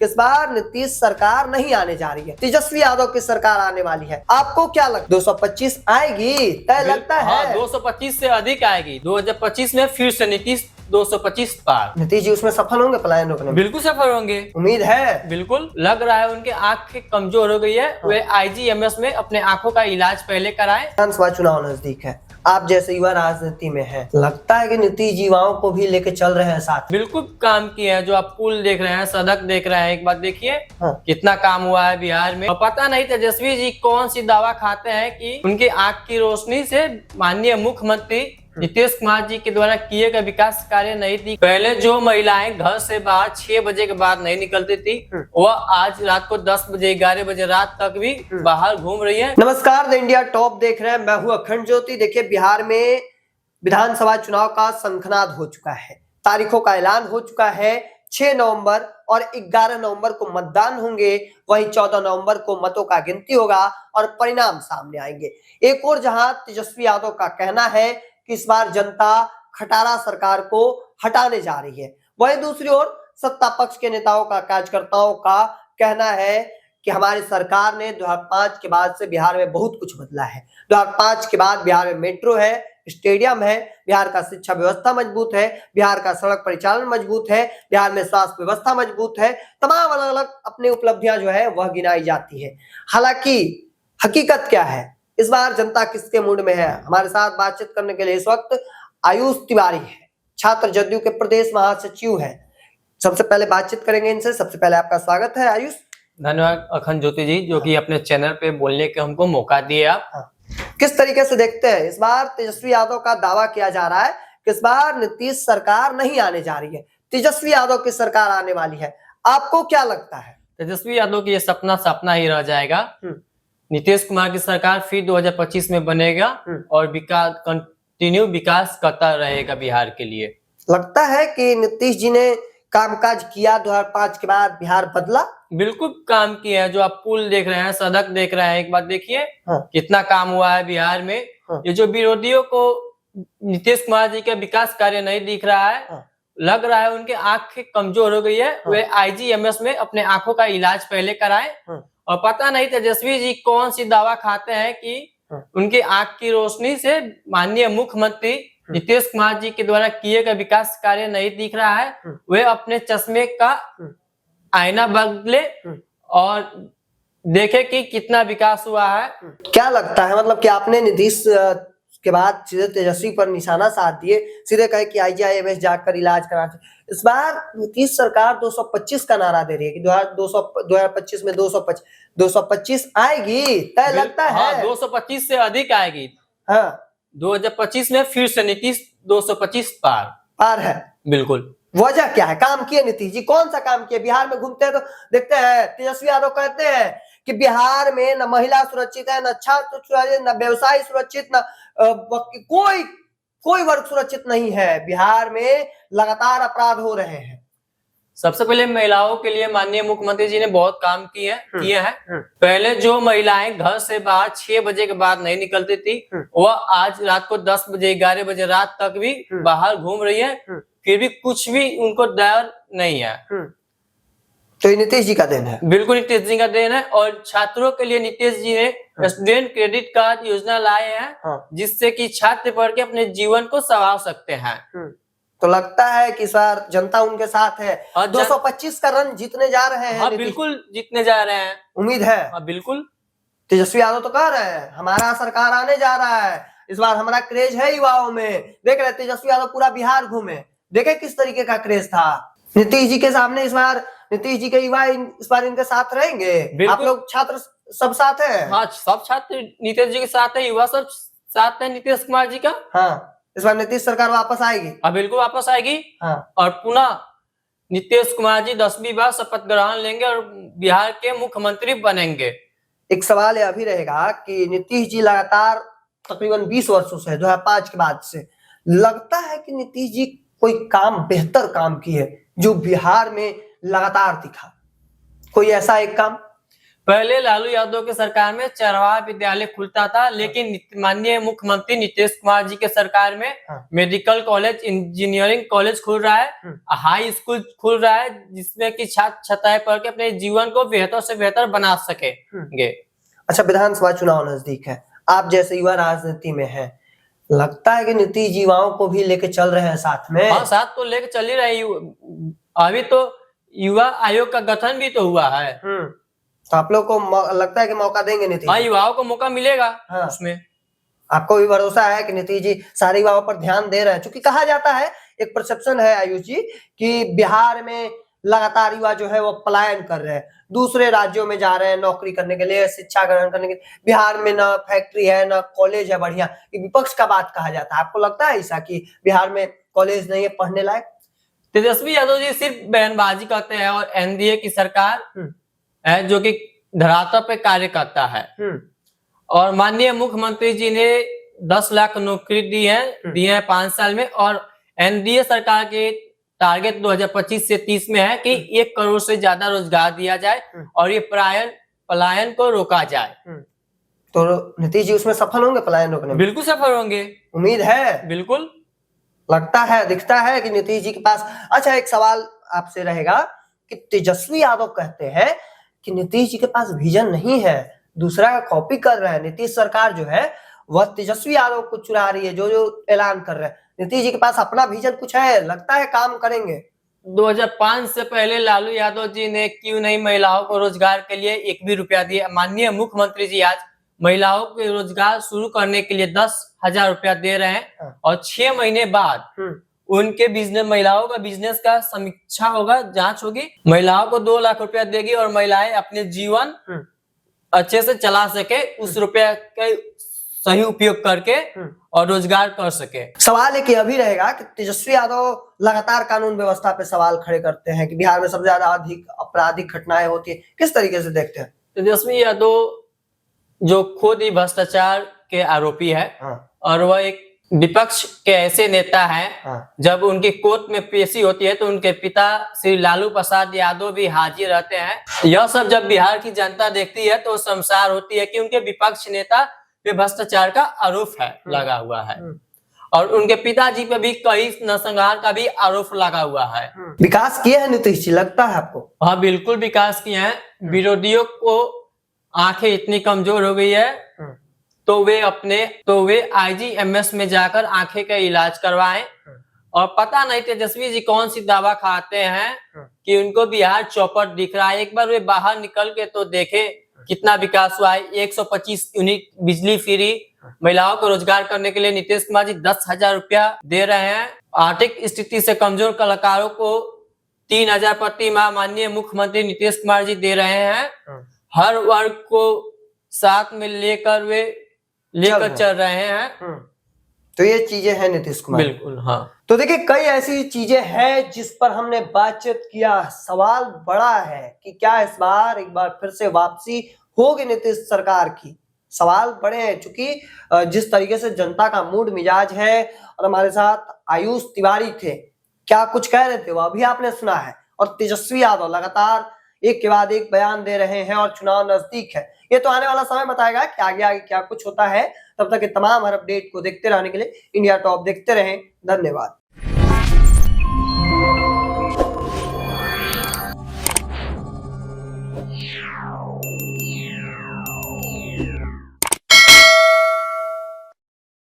इस बार नीतीश सरकार नहीं आने जा रही है, तेजस्वी यादव की सरकार आने वाली है। आपको क्या लगता है 225 आएगी? तय लगता है 225 से अधिक आएगी। 2025 में फिर से नीतीश 225 पार। नीतीश जी उसमें सफल होंगे पलायन रोकने में? बिल्कुल सफल होंगे, उम्मीद है। बिल्कुल लग रहा है उनके आंख कमजोर हो गई है। वे IGMS में अपने आंखों का इलाज पहले कराएं। विधानसभा चुनाव नजदीक है, आप जैसे युवा राजनीति में हैं, लगता है कि नीतीश युवाओं को भी लेके चल रहे हैं साथ। बिल्कुल काम किए हैं। जो आप पुल देख रहे हैं, सड़क देख रहे हैं, एक बार देखिए कितना काम हुआ है बिहार में। और पता नहीं तेजस्वी जी कौन सी दवा खाते हैं कि उनकी आंख की रोशनी से माननीय मुख्यमंत्री नीतीश कुमार जी के द्वारा किए गए विकास कार्य नहीं थी। पहले जो महिलाएं घर से बाहर 6 बजे के बाद नहीं निकलती थी, वह आज रात को 10 बजे 11 बजे रात तक भी बाहर घूम रही है। नमस्कार, द इंडिया टॉप देख रहे हैं, मैं हूं अखंड ज्योति। देखिए, बिहार में विधानसभा चुनाव का शंखनाद हो चुका है, तारीखों का ऐलान हो चुका है। 6 नवंबर और 11 नवंबर को मतदान होंगे, वहीं 14 नवंबर को मतों का गिनती होगा और परिणाम सामने आएंगे। एक और जहां तेजस्वी यादव का कहना है कि इस बार जनता खटारा सरकार को हटाने जा रही है, वहीं दूसरी ओर सत्ता पक्ष के नेताओं का, कार्यकर्ताओं का कहना है कि हमारी सरकार ने 2005 के बाद से बिहार में बहुत कुछ बदला है। 2005 के बाद बिहार में मेट्रो है, स्टेडियम है, बिहार का शिक्षा व्यवस्था मजबूत है, बिहार का सड़क परिचालन मजबूत है, बिहार में स्वास्थ्य व्यवस्था मजबूत है। तमाम अलग अलग अपनी उपलब्धियां जो है वह गिनाई जाती है। हालांकि हकीकत क्या है, इस बार जनता किसके मूड में है? हमारे साथ बातचीत करने के लिए इस वक्त आयुष तिवारी है, छात्र जदयू के प्रदेश महासचिव है। सबसे पहले बातचीत करेंगे इनसे। सबसे पहले आपका स्वागत है आयुष। धन्यवाद अखंड ज्योति जी, जो कि अपने चैनल पे बोलने के हमको मौका दिए आप। किस तरीके से देखते हैं, इस बार तेजस्वी यादव का दावा किया जा रहा है कि इस बार नीतीश सरकार नहीं आने जा रही है, तेजस्वी यादव की सरकार आने वाली है। आपको क्या लगता है? तेजस्वी यादव की ये सपना ही रह जाएगा। नीतीश कुमार की सरकार फिर 2025 में बनेगा और विकास कंटिन्यू विकास करता रहेगा बिहार के लिए। लगता है कि नीतीश जी ने कामकाज किया, 2005 के बाद बिहार बदला। बिल्कुल काम किए हैं। जो आप पुल देख रहे हैं, सड़क देख रहे हैं, एक बार देखिए कितना काम हुआ है बिहार में। ये जो विरोधियों को नीतीश कुमार जी का विकास कार्य नहीं दिख रहा है, लग रहा है उनके आंख कमजोर हो गई है। वे IGMS में अपने आंखों का इलाज पहले कराएं। और पता नहीं तेजस्वी जी कौन सी दवा खाते हैं कि उनकी आंख की रोशनी से माननीय मुख्यमंत्री नीतीश कुमार जी के द्वारा किए गए विकास कार्य नहीं दिख रहा है। वे अपने चश्मे का आईना बदले और देखे कि कितना विकास हुआ है। क्या लगता है, मतलब कि आपने नीतीश के बाद सीधे तेजस्वी पर निशाना साध दिए, सीधे कहे कि IGMS जाकर इलाज कराना। इस बार नीतीश सरकार 225 का नारा दे रही है कि 2025 में 225 आएगी, तय लगता है 225 से अधिक आएगी। 2025 में फिर से नीतीश 225 पार है। बिल्कुल। वजह क्या है? काम किए नीतीश जी, कौन सा काम किए? बिहार में घूमते हैं तो देखते हैं तेजस्वी यादव कहते हैं कि बिहार में न महिला सुरक्षित है, न छात्र सुरक्षित, न व्यवसायी सुरक्षित, न कोई वर्ग सुरक्षित नहीं है। बिहार में लगातार अपराध हो रहे हैं। सबसे पहले महिलाओं के लिए माननीय मुख्यमंत्री जी ने बहुत काम किए हैं। पहले जो महिलाएं घर से बाहर 6 बजे के बाद नहीं निकलती थी, वह आज रात को 10 बजे 11 बजे रात तक भी बाहर घूम रही है। फिर भी कुछ भी उनको डर नहीं है। तो ये नीतीश जी का देन है। बिल्कुल नीतीश जी का देन है। और छात्रों के लिए नीतीश जी ने स्टूडेंट क्रेडिट कार्ड योजना लाए हैं, जिससे कि छात्र पढ़ के अपने जीवन को संवार सकते हैं। तो लगता है कि सर जनता उनके साथ है। 225 का रन जीतने जा रहे हैं। हाँ, बिल्कुल जीतने जा रहे हैं, उम्मीद है। हाँ, बिल्कुल। तेजस्वी यादव तो कह रहे हैं हमारा सरकार आने जा रहा है, इस बार हमारा क्रेज है युवाओं में। देख रहे तेजस्वी यादव पूरा बिहार घूमे, देखे किस तरीके का क्रेज था। नीतीश जी के सामने इस बार नीतीश जी के युवा इस बार इनके साथ रहेंगे। आप लोग छात्र सब साथ है? हाँ, सब छात्र नीतीश जी के साथ है, युवा सब साथ है नीतीश कुमार जी का। हाँ, इस बार नीतीश सरकार वापस आएगी? हाँ, बिल्कुल वापस आएगी। और पुनः नीतीश कुमार जी 10वीं बार शपथ ग्रहण लेंगे और बिहार के मुख्यमंत्री बनेंगे। एक सवाल यह भी रहेगा कि नीतीश जी लगातार तकरीबन 20 वर्षों से 2005 के बाद से लगता है कि नीतीश जी कोई काम बेहतर काम किए जो बिहार में लगातार दिखा? कोई ऐसा एक काम? पहले लालू यादव के सरकार में चरवाहा विद्यालय खुलता था, लेकिन माननीय मुख्यमंत्री नीतीश कुमार जी के सरकार में मेडिकल कॉलेज, इंजीनियरिंग कॉलेज खुल रहा है, हाई स्कूल खुल रहा है, जिसमें कि छात्र छात्राएं पढ़ के अपने जीवन को बेहतर से बेहतर बना सकेंगे। अच्छा, विधानसभा चुनाव नजदीक है, आप जैसे युवा राजनीति में हैं, लगता है कि नीतीश जी युवाओं को भी लेके चल रहे हैं साथ में? हाँ, साथ तो लेके चल ही रहे। अभी तो युवा आयोग का गठन भी तो हुआ है। तो आप लोग को लगता है कि मौका देंगे नीतीश? हाँ, युवाओं को मौका मिलेगा। हाँ। उसमें आपको भी भरोसा है कि नीतीश जी सारे युवाओं पर ध्यान दे रहे हैं? क्योंकि कहा जाता है, एक परसेप्शन है आयुष जी, कि बिहार में लगातार युवा जो है वो पलायन कर रहे हैं, दूसरे राज्यों में जा रहे हैं नौकरी करने के लिए, शिक्षा ग्रहण करने के लिए। बिहार में ना फैक्ट्री है ना कॉलेज है बढ़िया, विपक्ष का बात कहा जाता है। आपको लगता है ऐसा कि बिहार में कॉलेज नहीं है पढ़ने लायक? तेजस्वी यादव जी सिर्फ बयानबाजी करते हैं और एनडीए की सरकार है जो कि धरातल पे कार्य करता है। और माननीय मुख्यमंत्री जी ने 10 लाख नौकरी दी है 5 साल में, और एनडीए सरकार के टारगेट 2025 से 30 में है कि 1 करोड़ से ज्यादा रोजगार दिया जाए और ये पलायन को रोका जाए। तो नीतीश जी उसमें सफल होंगे पलायन रोकने में? बिल्कुल सफल होंगे, उम्मीद है। बिल्कुल लगता है, दिखता है कि नीतीश जी के पास। अच्छा, एक सवाल आपसे रहेगा कि तेजस्वी यादव कहते हैं कि नीतीश जी के पास विजन नहीं है, दूसरा का कॉपी कर रहे हैं। नीतीश सरकार जो है वह तेजस्वी यादव को चुरा रही है, जो ऐलान कर रहे हैं। नीतीश जी के पास अपना विजन कुछ है? लगता है काम करेंगे? 2005 से पहले लालू यादव जी ने क्यों नहीं महिलाओं को रोजगार के लिए 1 भी रुपया दिया? माननीय मुख्यमंत्री जी आज महिलाओं के रोजगार शुरू करने के लिए 10,000 रुपया दे रहे हैं, और 6 महीने बाद उनके बिजनेस, महिलाओं का बिजनेस का समीक्षा होगा, जांच होगी, महिलाओं को 2 लाख रुपया देगी और महिलाएं अपने जीवन अच्छे से चला सके, उस रुपया का सही उपयोग करके और रोजगार कर सके। सवाल है कि अभी रहेगा कि तेजस्वी यादव लगातार कानून व्यवस्था पे सवाल खड़े करते हैं कि बिहार में सबसे ज्यादा अधिक आपराधिक घटनाएं होती है, किस तरीके से देखते हैं? तेजस्वी यादव जो खुद ही भ्रष्टाचार के आरोपी है, और वह एक विपक्ष के ऐसे नेता हैं, जब उनकी कोर्ट में पेशी होती है तो उनके पिता श्री लालू प्रसाद यादव भी हाजिर रहते हैं। यह सब जब बिहार की जनता देखती है तो शर्मसार होती है कि उनके विपक्ष नेता पे भ्रष्टाचार का आरोप है लगा हुआ है, और उनके पिताजी पे भी कई नरसंहार का भी आरोप लगा हुआ है। विकास किए हैं नीतीश जी, लगता है आपको? हाँ, बिल्कुल विकास किए हैं। विरोधियों को आंखें इतनी कमजोर हो गई है तो वे IGMS में जाकर आंखें का इलाज करवाएं। और पता नहीं तेजस्वी जी कौन सी दवा खाते हैं कि उनको बिहार चौपट दिख रहा है। एक बार वे बाहर निकल के तो देखे कितना विकास हुआ है। 125 यूनिट बिजली फ्री, महिलाओं को रोजगार करने के लिए नीतीश कुमार जी 10,000 रुपया दे रहे हैं। आर्थिक स्थिति से कमजोर कलाकारों को 3,000 प्रति माह माननीय मुख्यमंत्री नीतीश कुमार जी दे रहे हैं। हर वर्ग को साथ में लेकर चल रहे हैं। तो ये चीजें हैं नीतीश कुमार। बिल्कुल, हाँ। तो देखिए, कई ऐसी चीजें हैं जिस पर हमने बातचीत किया। सवाल बड़ा है कि क्या इस बार एक बार फिर से वापसी होगी नीतीश सरकार की? सवाल बड़े हैं, क्योंकि जिस तरीके से जनता का मूड मिजाज है, और हमारे साथ आयुष तिवारी थे, क्या कुछ कह रहे थे वो अभी आपने सुना है। और तेजस्वी यादव लगातार एक के बाद एक बयान दे रहे हैं, और चुनाव नजदीक है। ये तो आने वाला समय बताएगा कि आगे आगे क्या कुछ होता है। तब तक के तमाम हर अपडेट को देखते रहने के लिए इंडिया टॉप देखते रहें। धन्यवाद।